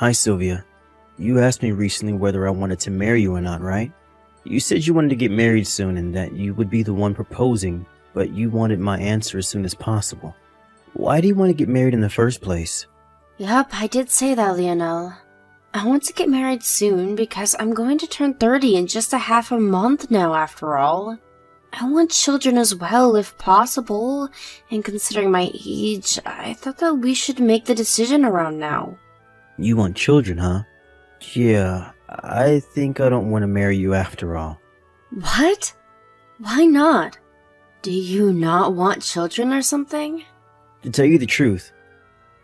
Hi, Sylvia. You asked me recently whether I wanted to marry you or not, right? You said you wanted to get married soon and that you would be the one proposing, but you wanted my answer as soon as possible. Why do you want to get married in the first place? Yup, I did say that, Lionel. I want to get married soon because I'm going to turn 30 in just a half a month now, after all. I want children as well, if possible, and considering my age, I thought that we should make the decision around now. You want children, huh? Yeah, I think I don't want to marry you after all. What? Why not? Do you not want children or something? To tell you the truth,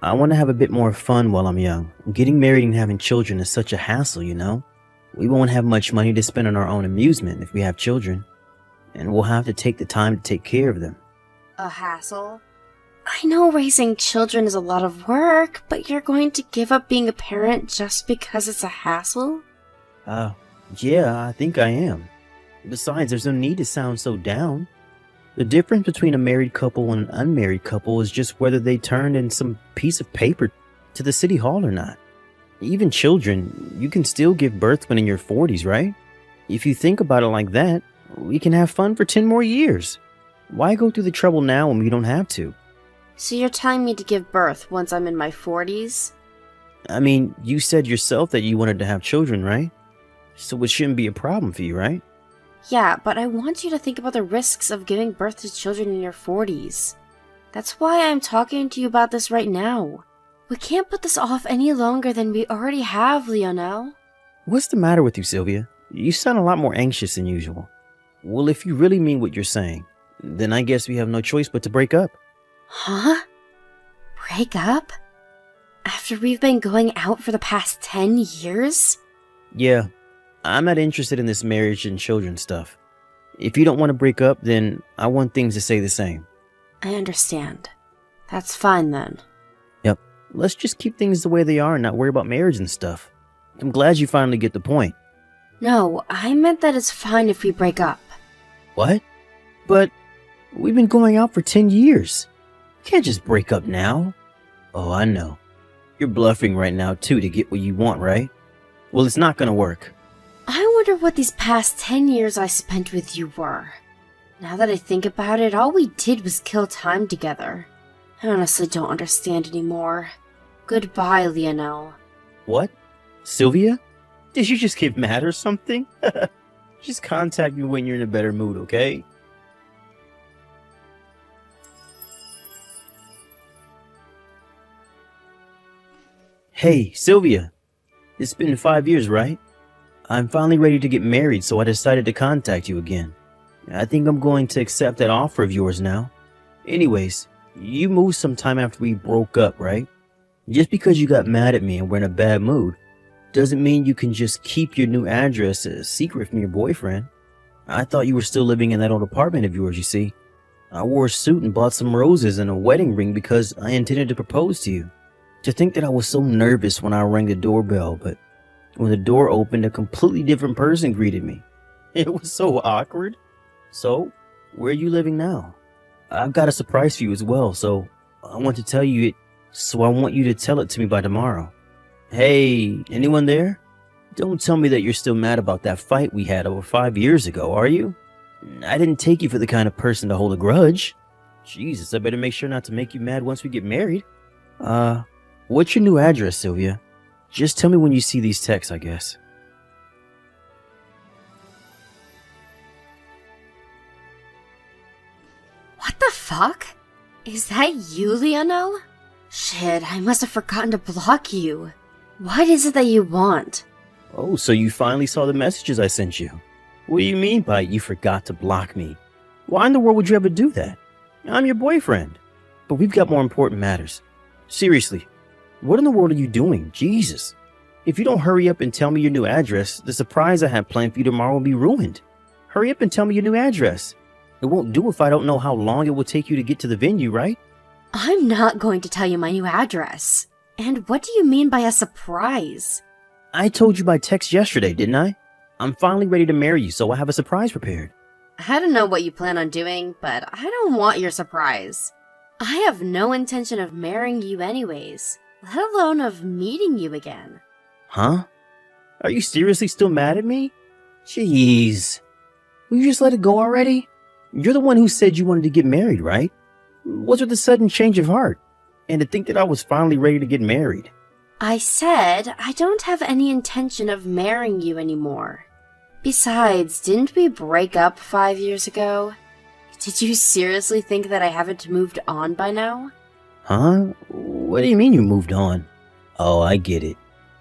I want to have a bit more fun while I'm young. Getting married and having children is such a hassle, you know? We won't have much money to spend on our own amusement if we have children, and we'll have to take the time to take care of them. A hassle? I know raising children is a lot of work, but you're going to give up being a parent just because it's a hassle? Yeah, I think I am. Besides, there's no need to sound so down. The difference between a married couple and an unmarried couple is just whether they turned in some piece of paper to the city hall or not. Even children, you can still give birth when in your 40s, right? If you think about it like that, we can have fun for 10 more years. Why go through the trouble now when we don't have to? So you're telling me to give birth once I'm in my 40s? I mean, you said yourself that you wanted to have children, right? So it shouldn't be a problem for you, right? Yeah, but I want you to think about the risks of giving birth to children in your 40s. That's why I'm talking to you about this right now. We can't put this off any longer than we already have, Lionel. What's the matter with you, Sylvia? You sound a lot more anxious than usual. Well, if you really mean what you're saying, then I guess we have no choice but to break up. Huh? Break up? After we've been going out for the past 10 years? Yeah, I'm not interested in this marriage and children stuff. If you don't want to break up, then I want things to stay the same. I understand. That's fine then. Yep, let's just keep things the way they are and not worry about marriage and stuff. I'm glad you finally get the point. No, I meant that it's fine if we break up. What? But we've been going out for 10 years. Can't just break up now. Oh, I know. You're bluffing right now too to get what you want, right? Well, it's not gonna work. I wonder what these past 10 years I spent with you were. Now that I think about it, all we did was kill time together. I honestly don't understand anymore. Goodbye, Lionel. What? Sylvia? Did you just get mad or something? Just contact me when you're in a better mood, okay? Hey, Sylvia. It's been 5 years, right? I'm finally ready to get married, so I decided to contact you again. I think I'm going to accept that offer of yours now. Anyways, you moved sometime after we broke up, right? Just because you got mad at me and were in a bad mood doesn't mean you can just keep your new address a secret from your boyfriend. I thought you were still living in that old apartment of yours, you see. I wore a suit and bought some roses and a wedding ring because I intended to propose to you. To think that I was so nervous when I rang the doorbell, but when the door opened, a completely different person greeted me. It was so awkward. So, where are you living now? I've got a surprise for you as well, so I want to tell you it, so I want you to tell it to me by tomorrow. Hey, anyone there? Don't tell me that you're still mad about that fight we had over 5 years ago, are you? I didn't take you for the kind of person to hold a grudge. Jesus, I better make sure not to make you mad once we get married. What's your new address, Sylvia? Just tell me when you see these texts, I guess. What the fuck? Is that you, Lionel? Shit, I must have forgotten to block you. What is it that you want? Oh, so you finally saw the messages I sent you. What do you mean by you forgot to block me? Why in the world would you ever do that? I'm your boyfriend. But we've got more important matters. Seriously, what in the world are you doing? Jesus. If you don't hurry up and tell me your new address, the surprise I have planned for you tomorrow will be ruined. Hurry up and tell me your new address. It won't do if I don't know how long it will take you to get to the venue, right? I'm not going to tell you my new address. And what do you mean by a surprise? I told you by text yesterday, didn't I? I'm finally ready to marry you, so I have a surprise prepared. I don't know what you plan on doing, but I don't want your surprise. I have no intention of marrying you anyways. let alone of meeting you again. Huh? Are you seriously still mad at me? Jeez. Will you just let it go already? You're the one who said you wanted to get married, right? What's with the sudden change of heart? And to think that I was finally ready to get married. I said I don't have any intention of marrying you anymore. Besides, didn't we break up 5 years ago? Did you seriously think that I haven't moved on by now? Huh? What do you mean you moved on? Oh, I get it.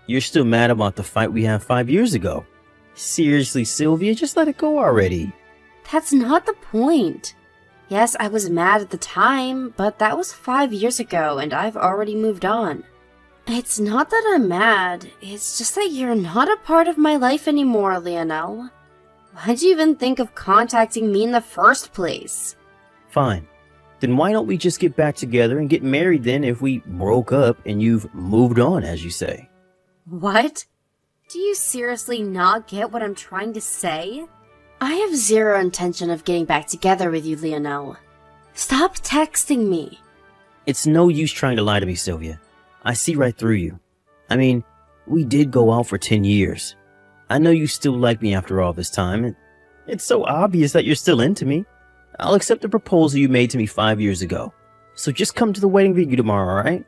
You're still mad about the fight we had 5 years ago. Seriously, Sylvia, just let it go already. That's not the point. Yes, I was mad at the time, but that was 5 years ago and I've already moved on. It's not that I'm mad, it's just that you're not a part of my life anymore, Lionel. Why'd you even think of contacting me in the first place? Fine. Then why don't we just get back together and get married then if we broke up and you've moved on, as you say? What? Do you seriously not get what I'm trying to say? I have zero intention of getting back together with you, Lionel. Stop texting me. It's no use trying to lie to me, Sylvia. I see right through you. I mean, we did go out for 10 years. I know you still like me after all this time, and it's so obvious that you're still into me. I'll accept the proposal you made to me 5 years ago. So just come to the wedding venue tomorrow, alright?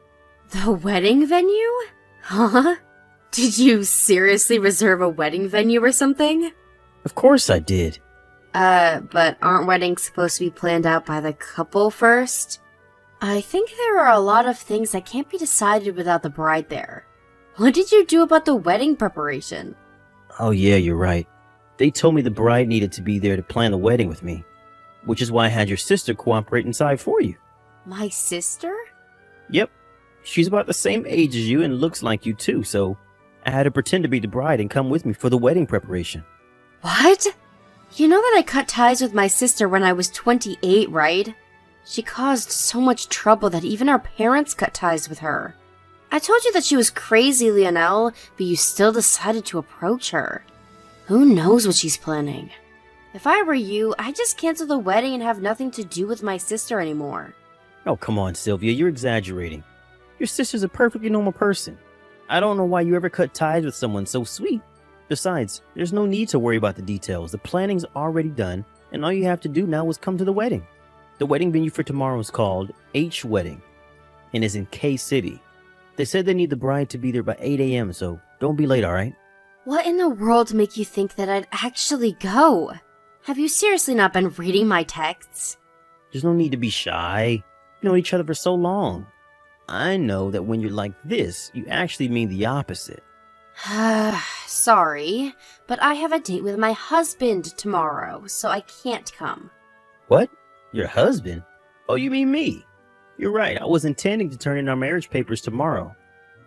The wedding venue? Huh? Did you seriously reserve a wedding venue or something? Of course I did. But aren't weddings supposed to be planned out by the couple first? I think there are a lot of things that can't be decided without the bride there. What did you do about the wedding preparation? Oh yeah, you're right. They told me the bride needed to be there to plan the wedding with me, which is why I had your sister cooperate inside for you. My sister? Yep. She's about the same age as you and looks like you too, so I had to pretend to be the bride and come with me for the wedding preparation. What? You know that I cut ties with my sister when I was 28, right? She caused so much trouble that even our parents cut ties with her. I told you that she was crazy, Lionel, but you still decided to approach her. Who knows what she's planning? If I were you, I'd just cancel the wedding and have nothing to do with my sister anymore. Oh, come on, Sylvia, you're exaggerating. Your sister's a perfectly normal person. I don't know why you ever cut ties with someone so sweet. Besides, there's no need to worry about the details. The planning's already done, and all you have to do now is come to the wedding. The wedding venue for tomorrow is called H Wedding and is in K City. They said they need the bride to be there by 8 a.m., so don't be late, alright? What in the world make you think that I'd actually go? Have you seriously not been reading my texts? There's no need to be shy. You know each other for so long. I know that when you're like this, you actually mean the opposite. Sorry, but I have a date with my husband tomorrow, so I can't come. What? Your husband? Oh, you mean me? You're right, I was intending to turn in our marriage papers tomorrow.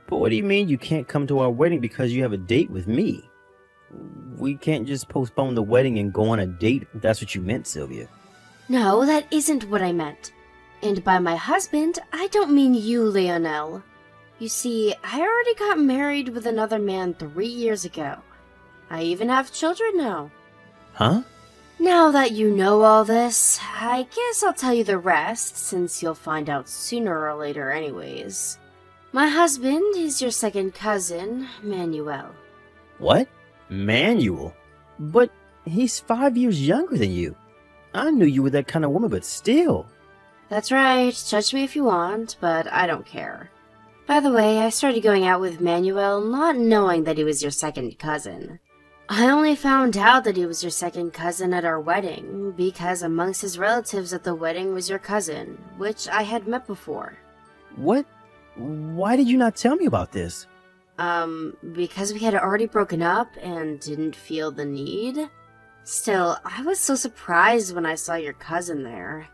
But what do you mean you can't come to our wedding because you have a date with me? We can't just postpone the wedding and go on a date if that's what you meant, Sylvia. No, that isn't what I meant. And by my husband, I don't mean you, Lionel. You see, I already got married with another man 3 years ago. I even have children now. Huh? Now that you know all this, I guess I'll tell you the rest, since you'll find out sooner or later anyways. My husband is your second cousin, Manuel. What? Manuel? But he's 5 years younger than you. I knew you were that kind of woman, but still. That's right, judge me if you want, but I don't care. By the way, I started going out with Manuel not knowing that he was your second cousin. I only found out that he was your second cousin at our wedding, because amongst his relatives at the wedding was your cousin, which I had met before. What? Why did you not tell me about this? Because we had already broken up and didn't feel the need. Still, I was so surprised when I saw your cousin there.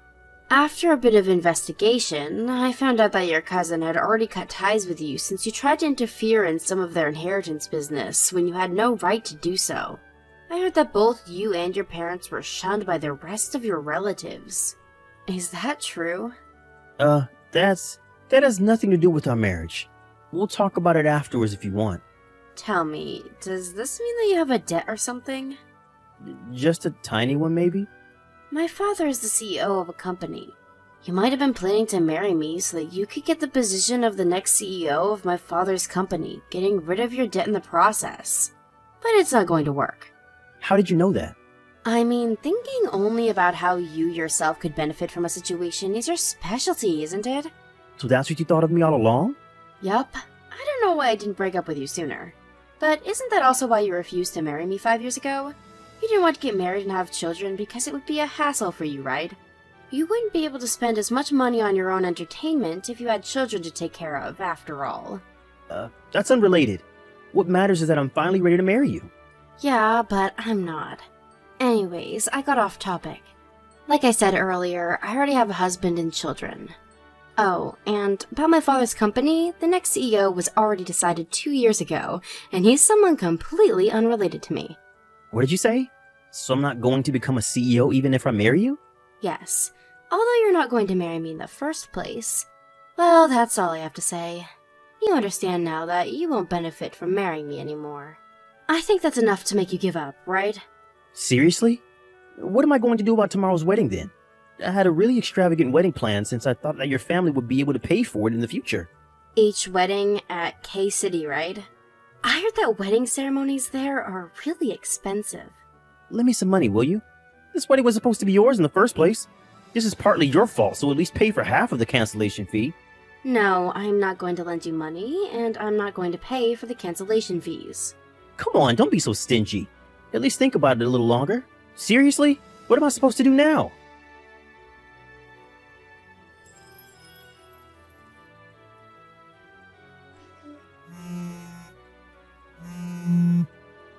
After a bit of investigation, I found out that your cousin had already cut ties with you since you tried to interfere in some of their inheritance business when you had no right to do so. I heard that both you and your parents were shunned by the rest of your relatives. Is that true? That has nothing to do with our marriage. We'll talk about it afterwards if you want. Tell me, does this mean that you have a debt or something? Just a tiny one, maybe? My father is the CEO of a company. You might have been planning to marry me so that you could get the position of the next CEO of my father's company, getting rid of your debt in the process. But it's not going to work. How did you know that? I mean, thinking only about how you yourself could benefit from a situation is your specialty, isn't it? So that's what you thought of me all along? Yup. I don't know why I didn't break up with you sooner. But isn't that also why you refused to marry me 5 years ago? You didn't want to get married and have children because it would be a hassle for you, right? You wouldn't be able to spend as much money on your own entertainment if you had children to take care of, after all. That's unrelated. What matters is that I'm finally ready to marry you. Yeah, but I'm not. Anyways, I got off topic. Like I said earlier, I already have a husband and children. Oh, and about my father's company, the next CEO was already decided 2 years ago, and he's someone completely unrelated to me. What did you say? So I'm not going to become a CEO even if I marry you? Yes, although you're not going to marry me in the first place. Well, that's all I have to say. You understand now that you won't benefit from marrying me anymore. I think that's enough to make you give up, right? Seriously? What am I going to do about tomorrow's wedding then? I had a really extravagant wedding plan since I thought that your family would be able to pay for it in the future. Each wedding at K-City, right? I heard that wedding ceremonies there are really expensive. Lend me some money, will you? This wedding was supposed to be yours in the first place. This is partly your fault, so at least pay for half of the cancellation fee. No, I'm not going to lend you money, and I'm not going to pay for the cancellation fees. Come on, don't be so stingy. At least think about it a little longer. Seriously? What am I supposed to do now?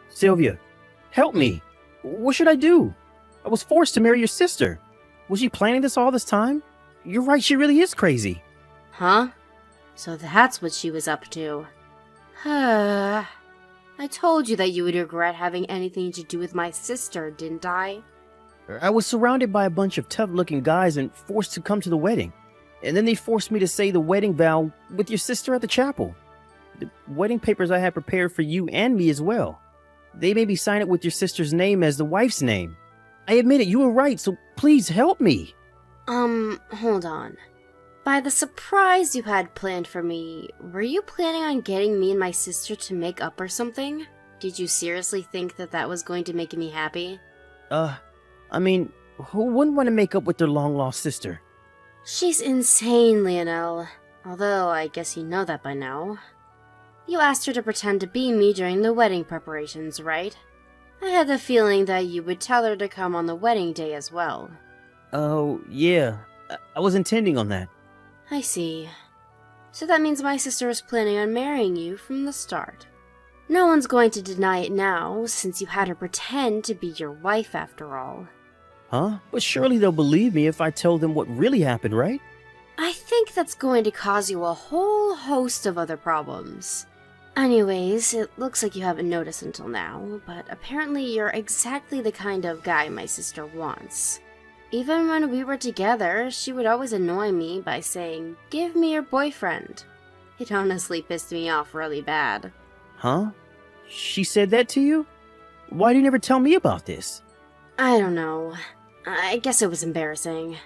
Sylvia, help me. What should I do? I was forced to marry your sister. Was she planning this all this time? You're right, she really is crazy. Huh? So that's what she was up to. I told you that you would regret having anything to do with my sister, didn't I? I was surrounded by a bunch of tough-looking guys and forced to come to the wedding. And then they forced me to say the wedding vow with your sister at the chapel. The wedding papers I had prepared for you and me as well. They made me sign it with your sister's name as the wife's name. I admit it, you were right, so please help me. Hold on. By the surprise you had planned for me, were you planning on getting me and my sister to make up or something? Did you seriously think that that was going to make me happy? I mean, who wouldn't want to make up with their long-lost sister? She's insane, Lionel. Although, I guess you know that by now. You asked her to pretend to be me during the wedding preparations, right? I had the feeling that you would tell her to come on the wedding day as well. Oh, yeah. I was intending on that. I see. So that means my sister was planning on marrying you from the start. No one's going to deny it now, since you had her pretend to be your wife after all. Huh? But surely they'll believe me if I tell them what really happened, right? I think that's going to cause you a whole host of other problems. Anyways, it looks like you haven't noticed until now, but apparently you're exactly the kind of guy my sister wants. Even when we were together, she would always annoy me by saying, "Give me your boyfriend." It honestly pissed me off really bad. Huh? She said that to you? Why did you never tell me about this? I don't know. I guess it was embarrassing.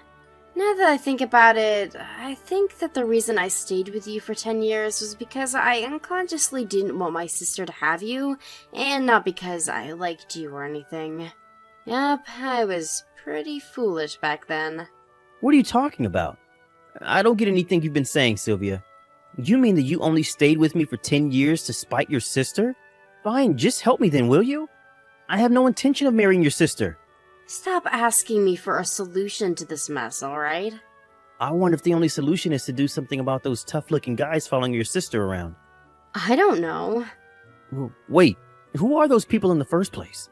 Now that I think about it, I think that the reason I stayed with you for 10 years was because I unconsciously didn't want my sister to have you, and not because I liked you or anything. Yep, I was pretty foolish back then. What are you talking about? I don't get anything you've been saying, Sylvia. You mean that you only stayed with me for 10 years to spite your sister? Fine, just help me then, will you? I have no intention of marrying your sister. Stop asking me for a solution to this mess, alright? I wonder if the only solution is to do something about those tough-looking guys following your sister around. I don't know. Wait, who are those people in the first place?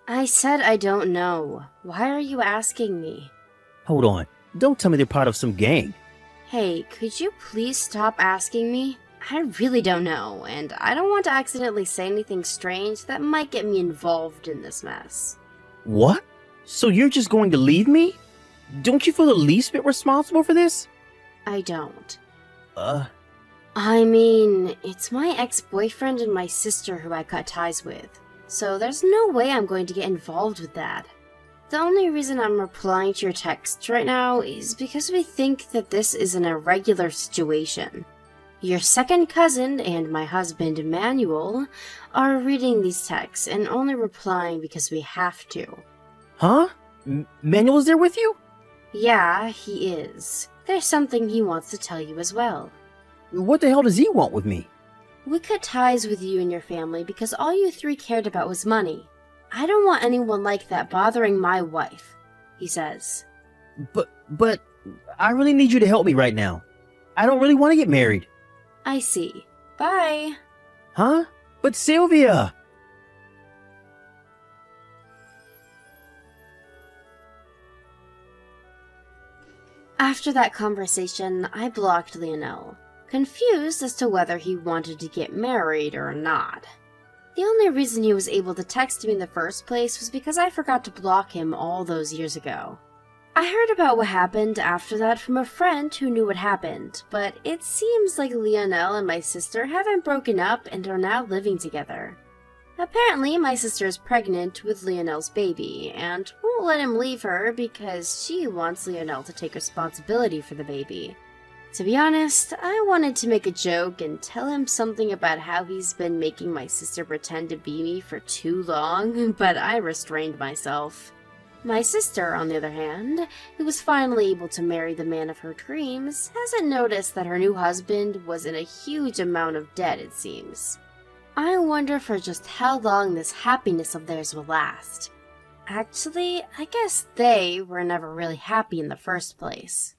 I said I don't know. Why are you asking me? Hold on, don't tell me they're part of some gang. Hey, could you please stop asking me? I really don't know, and I don't want to accidentally say anything strange that might get me involved in this mess. What? So you're just going to leave me? Don't you feel the least bit responsible for this? I don't. I mean, it's my ex-boyfriend and my sister who I cut ties with, so there's no way I'm going to get involved with that. The only reason I'm replying to your text right now is because we think that this is an irregular situation. Your second cousin and my husband, Emmanuel, are reading these texts and only replying because we have to. Huh? Manuel's there with you? Yeah, he is. There's something he wants to tell you as well. What the hell does he want with me? We cut ties with you and your family because all you three cared about was money. I don't want anyone like that bothering my wife, he says. But, I really need you to help me right now. I don't really want to get married. I see. Bye. Huh? But Sylvia! After that conversation, I blocked Lionel, confused as to whether he wanted to get married or not. The only reason he was able to text me in the first place was because I forgot to block him all those years ago. I heard about what happened after that from a friend who knew what happened, but it seems like Lionel and my sister haven't broken up and are now living together. Apparently, my sister is pregnant with Lionel's baby and won't let him leave her because she wants Lionel to take responsibility for the baby. To be honest, I wanted to make a joke and tell him something about how he's been making my sister pretend to be me for too long, but I restrained myself. My sister, on the other hand, who was finally able to marry the man of her dreams, hasn't noticed that her new husband was in a huge amount of debt, it seems. I wonder for just how long this happiness of theirs will last. Actually, I guess they were never really happy in the first place.